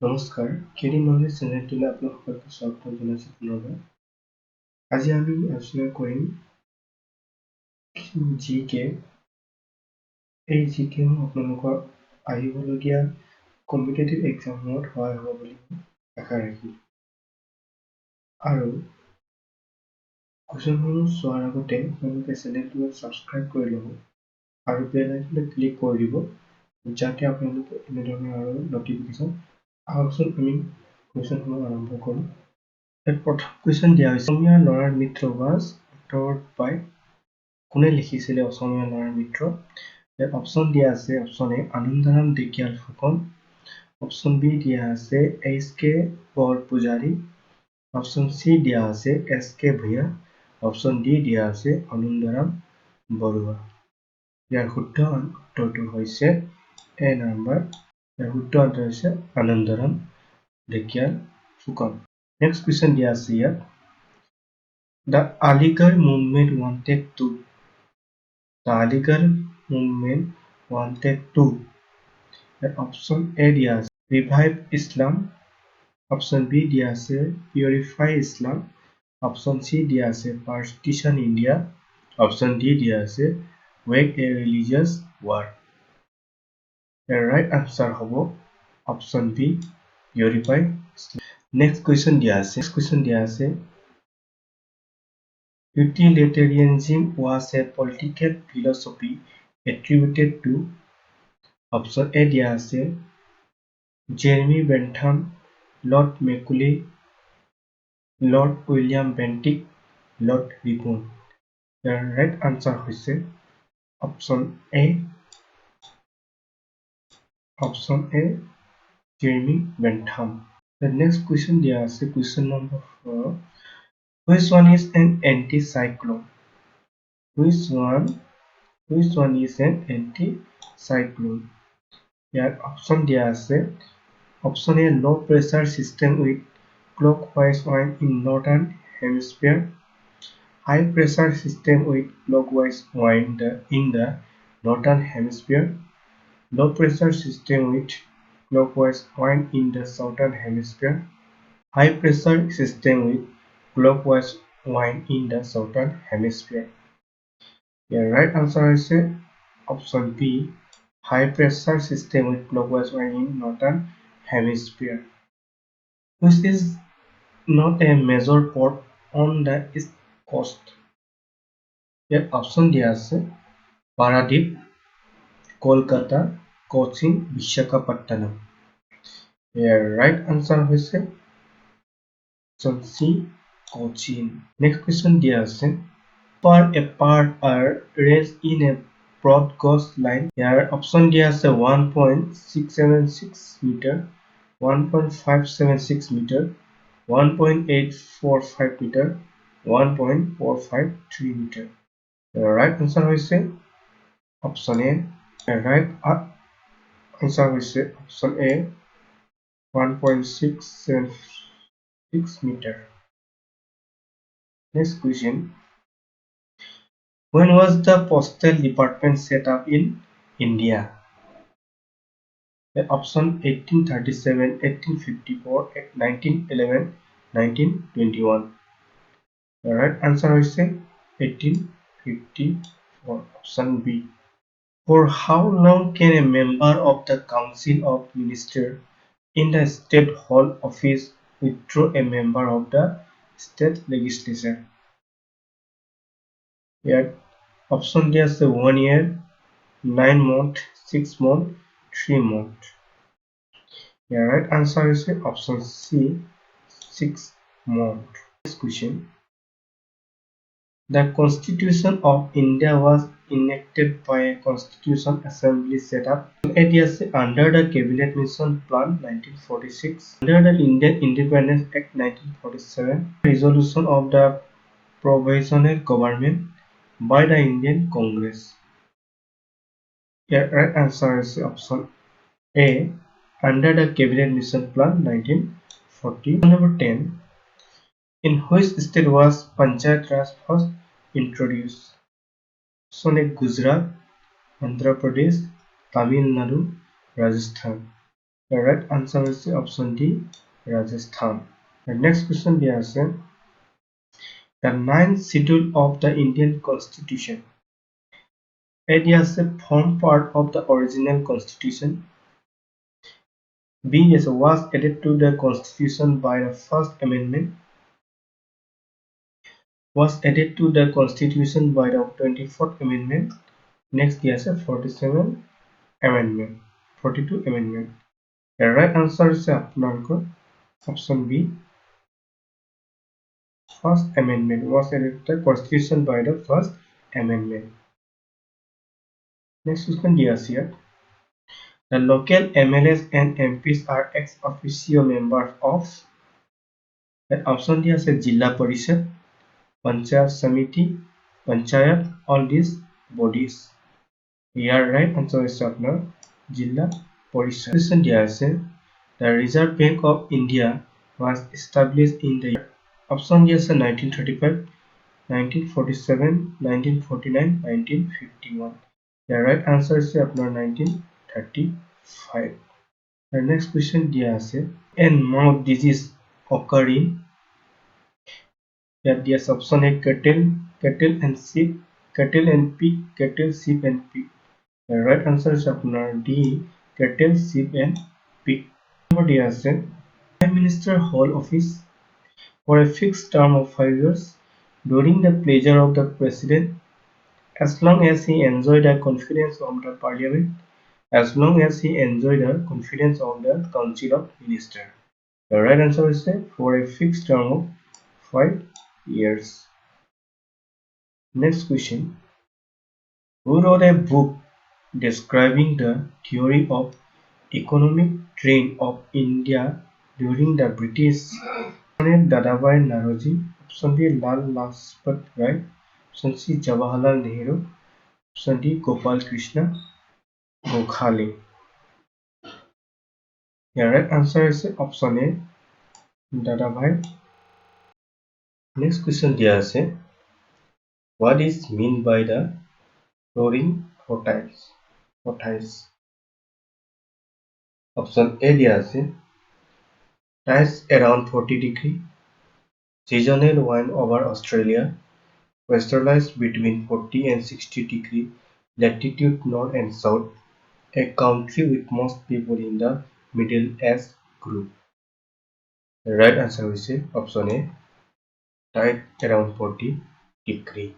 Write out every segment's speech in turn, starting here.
নমস্কাৰ, KD knowledge চেনেলটোলৈ আপোনালোক সকলোকে স্বাগতম জনাইছোঁ পুনৰবাৰ। আজি আমি আলোচনা কৰিম জিকে। এই জিকেসমূহ আপোনালোকৰ আহিবলগীয়া কম্পিটিটিভ এক্সামত সহায় হ'ব বুলি আশা ৰাখি। আৰু কুৱেশ্যনসমূহ চোৱাৰ আগতে আপোনালোকে চেনেলটো ছাবস্ক্ৰাইব কৰি ল'ব আৰু বেল আইকনটো ক্লিক কৰি দিব, যাতে আপোনালোকে এনেধৰণৰ আৰু নটিফিকেশ্যন আহকচোন। আমি কুৱেশ্যনসমূহ আৰম্ভ কৰোঁ। প্ৰথম কুৱেশ্যন দিয়া হৈছে, অসমীয়া ল'ৰাৰ মিত্ৰ was uttered by কোনে লিখিছিলে অসমীয়া ল'ৰাৰ মিত্ৰ? ইয়াত অপশ্যন দিয়া আছে option A Anandaram Dhekial Phukan, option B দিয়া আছে SK বৰপূজাৰী, অপশ্যন চি দিয়া আছে SK ভূঞা, অপশ্যন ডি দিয়া আছে আনন্দৰাম বৰুৱা। ইয়াৰ শুদ্ধ উত্তৰটো হৈছে এ নম্বৰ। ইয়াৰ শুদ্ধ উত্তৰ হৈছে আনন্দৰাম ঢেকিয়াল ফুকন। নেক্সট কুৱেশ্যন দিয়া আছে ইয়াত, The Aligarh movement wanted to. The Aligarh movement wanted to. Option A দিয়া আছে ৰিভাইভ ইছলাম, অপশ্যন বি দিয়া আছে পিউৰিফাই ইছলাম, অপশ্যন চি দিয়া আছে পাৰ্টিশ্যন ইণ্ডিয়া, অপশ্যন ডি দিয়া আছে ৱেগ এ ৰিলিজিয়াছ ৱাৰ। ইয়াৰ ৰাইট আনচাৰ হ'ব option B purify Islam. Next question দিয়া আছে Utilitarianism was a political philosophy attributed to. Option A দিয়া আছে Jeremy Bentham, Lord Macaulay, Lord William Bentinck, Lord Ripon. ইয়াৰ ৰাইট আনচাৰ হৈছে option A Jeremy Bentham. Next question দিয়া আছে question number 4, Which one is an anticyclone? Which one is an anticyclone? Here option dia ase option A low pressure system with clockwise wind in northern hemisphere, high pressure system with clockwise wind in the northern hemisphere, low pressure system with clockwise wind in the southern hemisphere, high pressure system with clockwise wind in the southern hemisphere. The right answer is option B, high pressure system with clockwise wind in northern hemisphere, which is not a major port on the east coast. The option দিয়া আছে Paradip, Kolkata, Cochin, Visakhapatnam. The right answer is option C, Cochin. Next question দিয়া আছে far apart are raised in a broad gauge line. Here option দিয়া আছে 1.676 meter, 1.576 meter, 1.845 meter, 1.453 meter. The right answer হৈছে option A. The right answer হৈছে option A, 1.676 meter. Next question, when was the postal department set up in India? The option 1837, 1854, 1911, 1921. The right answer is 1854, option B. For how long can a member of the Council of Ministers in the State Hall Office withdraw a member of the state legislature? Here option D is 1 year, 9 months, 6 months, 3 months. The right answer is option C, 6 months. Next question, the Constitution of India was enacted by a Constitution Assembly set up under the Cabinet Mission Plan 1946, under the Indian Independence Act 1947, resolution of the Provisional Government by the Indian Congress. The right answer is option A, under the Cabinet Mission Plan 1940. Number 10, in which state was Panchayat Raj first introduced? Option A, Gujarat, Andhra Pradesh, Tamil Nadu, Rajasthan. The right answer is option D, Rajasthan. The next question is the ninth schedule of the Indian Constitution. A is a form part of the original Constitution. B was added to the Constitution by the First Amendment. Was added to the Constitution by the 24th Amendment. Next is a 47 Amendment, 42 Amendment. The right answer is option B. First Amendment was added to the Constitution by the First Amendment. Next question is here. The local MLAs and MPs are ex officio members of. The option D is a Jilla Parishad, Panchayat Samiti, Panchayat, all these bodies. Here right answer is Jilla Parishad. Question D is the Reserve Bank of India was established in the year. Option D is 1935, 1947, 1949, 1951. The right answer is 1935. The next question is and mouth disease occurring. That is option A cattle and sheep, cattle and pig, cattle, sheep and pig. The right answer is option D, cattle, sheep and pig. Number D is Prime Minister hold office for a fixed term of 5 years during the pleasure of the President as long as he enjoyed the confidence of the Parliament, as long as he enjoyed the confidence of the Council of Ministers. The right answer is for a fixed term of 5 years. Next question. Who wrote a book describing the theory of economic trend of India during the British? Option A Dadabhai Naoroji, option B Lal Lajpat Rai, option C Jawaharlal Nehru, option D Gopal Krishna Gokhale. The right answer is option A Dadabhai. Next question is what is meant by the roaring forties? Option A is tides around 40 degree, seasonal wind over Australia, westerlies between 40 and 60 degree latitude north and south, a country with most people in the middle age group. The right answer is option A, tide around 40 degree.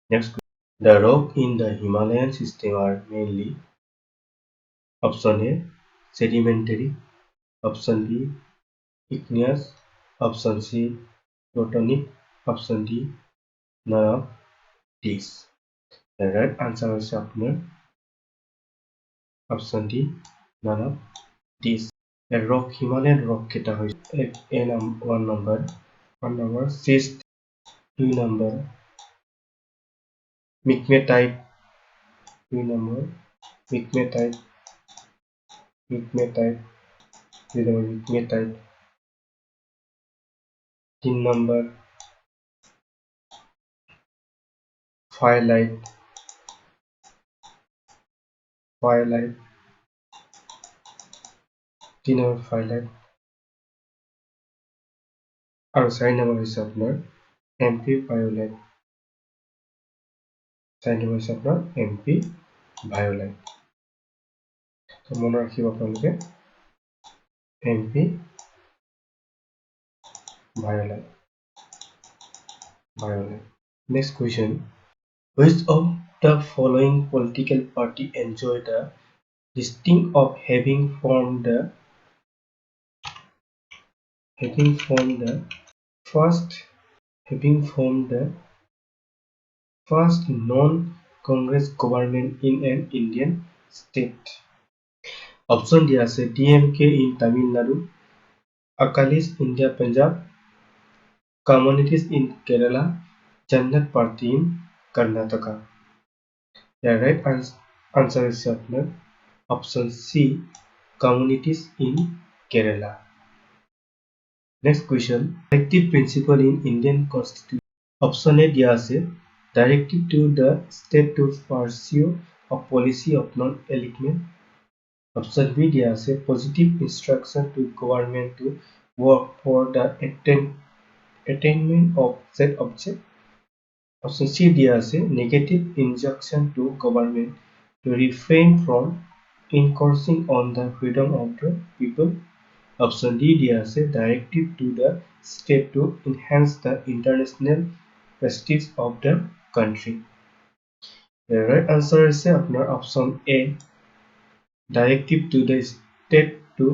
Next, the rock in the Himalayan system are mainly option A, sedimentary, option B, igneous, option C, plutonic, option D, none of these. The right answer is option D, none of these. A rock Himalayan rock কেটা হৈছে one number, schist 2 number, migmatite 2 number, migmatite 3 number, firelight 3 number firelight আৰু 4 number হৈছে আপোনাৰ MP violet 4 number হৈছে আপোনাৰ MP violet তো মনত ৰাখিব আপোনালোকে MP violet. Next question. Which of the following political party enjoy the distinction of having formed the first non-Congress government in an Indian state? Option D আছে DMK in Tamil Nadu, Akalis India Punjab, Communities in Kerala, Jannat Party in Karnataka. The right answer is option C, Communities in Kerala. Next question. Directive principle in Indian Constitution. Option A আছে directive to the state to pursue a policy of non-alignment. Option B দিয়া আছে positive instruction to government to work for the attainment of said object. Option C দিয়া আছে negative injunction to government to refrain from encroaching on the freedom of the people. Option D দিয়া আছে directive to the state to enhance the international prestige of the country. The right answer is আপনার option A, directive to the state to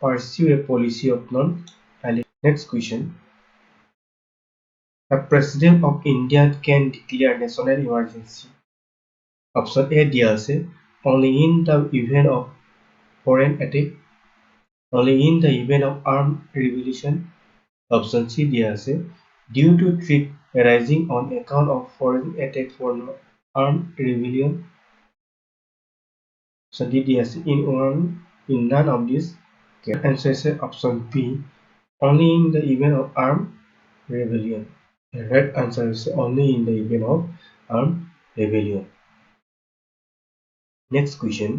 pursue a policy of non-violence. Next question. The President of India can declare national emergency. Option A দিয়া আছে only in the event of foreign attack, only in the event of armed revolution. Option C দিয়া আছে due to threat arising on account of foreign attack for armed rebellion. Option D দিয়া আছে in none of these. Answer is option B, only in the event of armed rebellion. The right answer is only in the event of armed rebellion. Next question.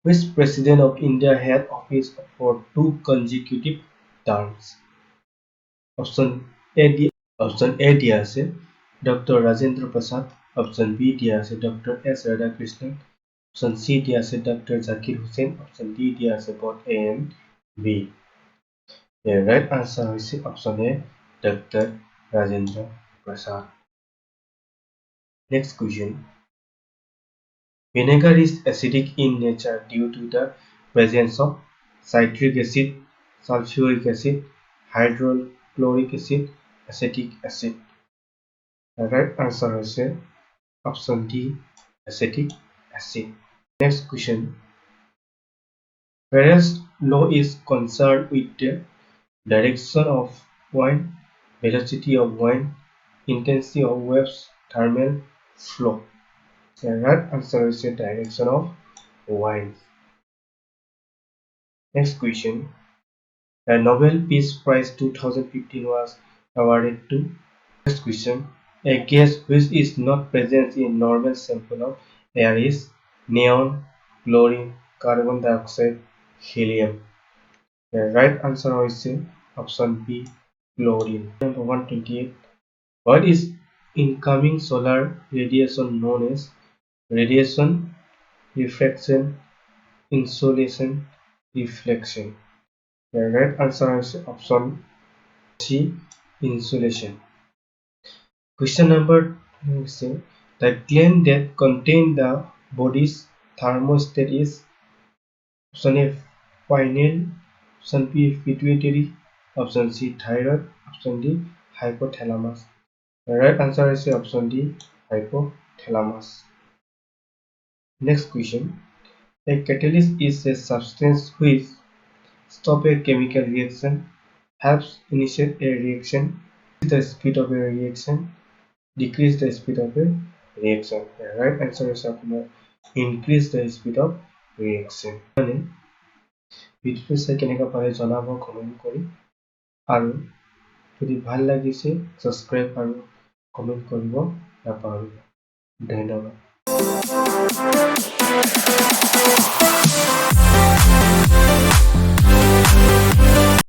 Which President of India had office for 2 consecutive terms? Option A দিয়া আছে Dr. Rajendra Prasad. Option B দিয়া আছে Dr. S. Radhakrishnan. Option C দিয়া আছে Dr. Zakir Hussain. Option D দিয়া আছে both A and B. The right answer is option A, Dr. Rajendra Prasad. Next question. Vinegar is acidic in nature due to the presence of citric acid, sulfuric acid, hydrochloric acid, acetic acid. The right answer is option D, acetic acid. Next question. Whereas law is concerned with the direction of wind, velocity of wind, intensity of waves, thermal flow. The right answer is the direction of wind. Next question. The Nobel Peace Prize 2015 was awarded to. Next question. A gas which is not present in normal sample of air is neon, chlorine, carbon dioxide, helium. The right answer is option B, chlorine. Number 128. What is incoming solar radiation known as? Radiation, refraction, insolation, reflection. The right answer is option C, insolation. Question number 6. The gland that contains the body's thermostat is option A, pineal, option B, pituitary, option C, thyroid, option D, hypothalamus. The right answer is option D, hypothalamus. Next question. A catalyst is a substance which stops a chemical reaction, helps initiate a reaction, increase the speed of a reaction, decrease the speed of a reaction. The right answer is increase the speed of reaction. ভিডিওটো চাই কেনেকুৱা পালে জনাব comment কৰি, আৰু যদি ভাল লাগিছে সাবস্ক্ৰাইব আৰু কমেণ্ট কৰিব নাপাহৰিব। ধন্যবাদ।